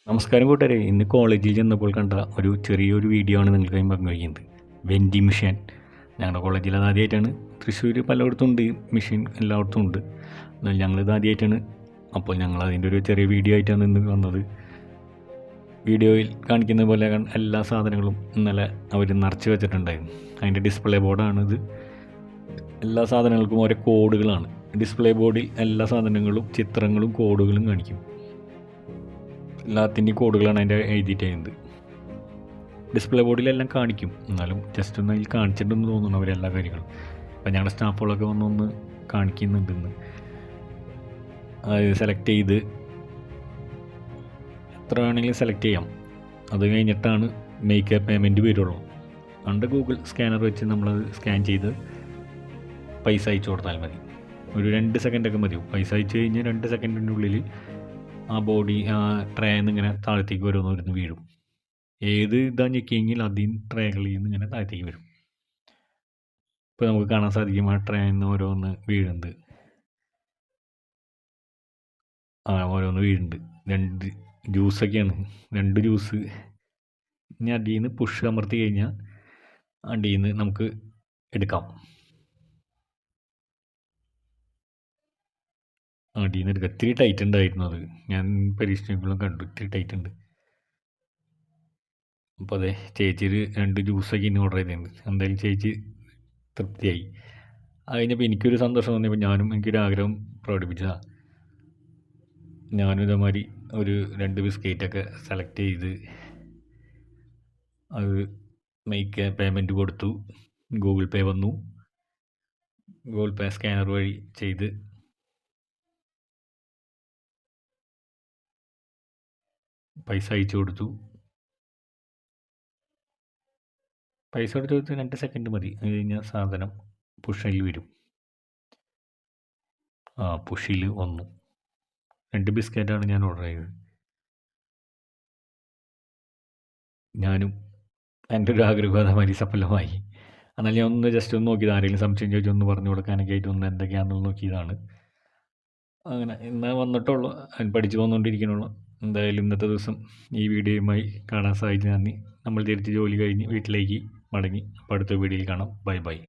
നമസ്കാരം കൂട്ടുകാരെ, ഇന്ന് കോളേജിൽ ചെന്നപ്പോൾ കണ്ട ഒരു ചെറിയൊരു വീഡിയോ ആണ് നിങ്ങൾക്ക് പങ്കുവയ്ക്കുന്നത്. വെൻഡി മെഷീൻ ഞങ്ങളുടെ കോളേജിൽ അത് ആദ്യമായിട്ടാണ്. തൃശ്ശൂർ പലയിടത്തും ഉണ്ട് മെഷീൻ, എല്ലായിടത്തും ഉണ്ട്. എന്നാൽ ഞങ്ങളിത് ആദ്യമായിട്ടാണ്. അപ്പോൾ ഞങ്ങൾ അതിൻ്റെ ഒരു ചെറിയ വീഡിയോ ആയിട്ടാണ് ഇന്ന് വന്നത്. വീഡിയോയിൽ കാണിക്കുന്ന പോലെ എല്ലാ സാധനങ്ങളും ഇന്നലെ അവർ നിറച്ച് വെച്ചിട്ടുണ്ടായിരുന്നു. അതിൻ്റെ ഡിസ്പ്ലേ ബോർഡാണിത്. എല്ലാ സാധനങ്ങൾക്കും ഓരോ കോഡുകളാണ്. ഡിസ്പ്ലേ ബോർഡിൽ എല്ലാ സാധനങ്ങളും ചിത്രങ്ങളും കോഡുകളും കാണിക്കും. എല്ലാത്തിൻ്റെയും കോഡുകളാണ് അതിൻ്റെ എഴുതിയിട്ടുണ്ട്. ഡിസ്പ്ലേ ബോർഡിലെല്ലാം കാണിക്കും, എന്നാലും ജസ്റ്റ് ഒന്ന് അതിൽ കാണിച്ചിട്ടുണ്ടെന്ന് തോന്നുന്നു അവരെല്ലാ കാര്യങ്ങളും. അപ്പം ഞങ്ങളുടെ സ്റ്റാഫുകളൊക്കെ വന്നൊന്ന് കാണിക്കുന്നുണ്ടെന്ന്. അതായത് സെലക്ട് ചെയ്ത് എത്ര വേണമെങ്കിലും സെലക്ട് ചെയ്യാം. അത് കഴിഞ്ഞിട്ടാണ് മേക്ക് എ പേയ്മെൻറ്റ് വരുള്ളൂ. അണ്ട് ഗൂഗിൾ സ്കാനർ വെച്ച് നമ്മളത് സ്കാൻ ചെയ്ത് പൈസ അയച്ചു കൊടുത്താൽ മതി. ഒരു 2 സെക്കൻഡൊക്കെ മതി. പൈസ അയച്ചു കഴിഞ്ഞ് 2 സെക്കൻഡിൻ്റെ ഉള്ളിൽ ആ ബോഡി ആ ട്രേന്ന് ഇങ്ങനെ താഴത്തേക്ക് ഓരോന്ന് വീഴും. ഏത് ഇതാ ഞെക്കിയെങ്കിൽ ട്രേകളിൽ നിന്ന് ഇങ്ങനെ താഴത്തേക്ക് വരും. ഇപ്പോൾ നമുക്ക് കാണാൻ സാധിക്കും ആ ട്രേന്ന് ഓരോന്ന് വീഴുന്നത്. ഓരോന്ന് വീഴുന്നുണ്ട്. 2 ജ്യൂസൊക്കെയാണ്. 2 ജ്യൂസ്. ഇനി അടിയിൽ നിന്ന് പുഷ് അമർത്തി കഴിഞ്ഞാൽ അടിയിൽ നിന്ന് നമുക്ക് എടുക്കാം. അടിയിൽ നിന്ന് എടുക്കാം. ഇത്തിരി ടൈറ്റ് ഉണ്ടായിരുന്നു അത്. ഞാൻ പരീക്ഷിച്ചപ്പോഴും കണ്ടു ഇത്തിരി ടൈറ്റ് ഉണ്ട്. അപ്പോൾ അതെ, ചേച്ചി 2 ജ്യൂസൊക്കെ ഇനി ഓർഡർ ചെയ്തിട്ടുണ്ട്. എന്തായാലും ചേച്ചി തൃപ്തിയായി. അത് കഴിഞ്ഞപ്പോൾ എനിക്കൊരു സന്തോഷം തോന്നിയപ്പോൾ എനിക്കൊരു ആഗ്രഹം പ്രകടിപ്പിച്ചതാണ്. ഞാനും ഇതേമാതിരി ഒരു 2 ബിസ്ക്കറ്റൊക്കെ സെലക്ട് ചെയ്ത് അത് മേക്ക് പേയ്മെൻറ്റ് കൊടുത്തു. ഗൂഗിൾ പേ വന്നു. ഗൂഗിൾ പേ സ്കാനർ വഴി ചെയ്ത് പൈസ അയച്ചു കൊടുത്തു. പൈസ കൊടുത്ത് 2 സെക്കൻഡ് മതി. അത് കഴിഞ്ഞാൽ സാധനം പുഷിൽ വരും. പുഷിൽ വന്നു. 2 ബിസ്ക്കറ്റാണ് ഞാൻ ഓർഡർ ചെയ്തത്. ഞാനും എൻ്റെ ഒരു ആഗ്രഹം അതേമാതിരി സഫലമായി. എന്നാൽ ഞാൻ ജസ്റ്റ് ഒന്ന് നോക്കിയത്, ആരെങ്കിലും സംശയം ചോദിച്ചാൽ ഒന്ന് പറഞ്ഞു കൊടുക്കാനൊക്കെ ആയിട്ട് എന്തൊക്കെയാണെന്ന് നോക്കിയതാണ്. അങ്ങനെ ഇന്ന് വന്നിട്ടുള്ളൂ, പഠിച്ചു വന്നുകൊണ്ടിരിക്കണുള്ളൂ. എന്തായാലും ഇന്നത്തെ ദിവസം ഈ വീഡിയോയുമായി കാണാൻ സാധിച്ചു. നന്ദി. നമ്മൾ തിരിച്ച് ജോലി കഴിഞ്ഞ് വീട്ടിലേക്ക് മടങ്ങി. അപ്പോൾ അടുത്ത വീഡിയോയിൽ കാണാം. Bye bye.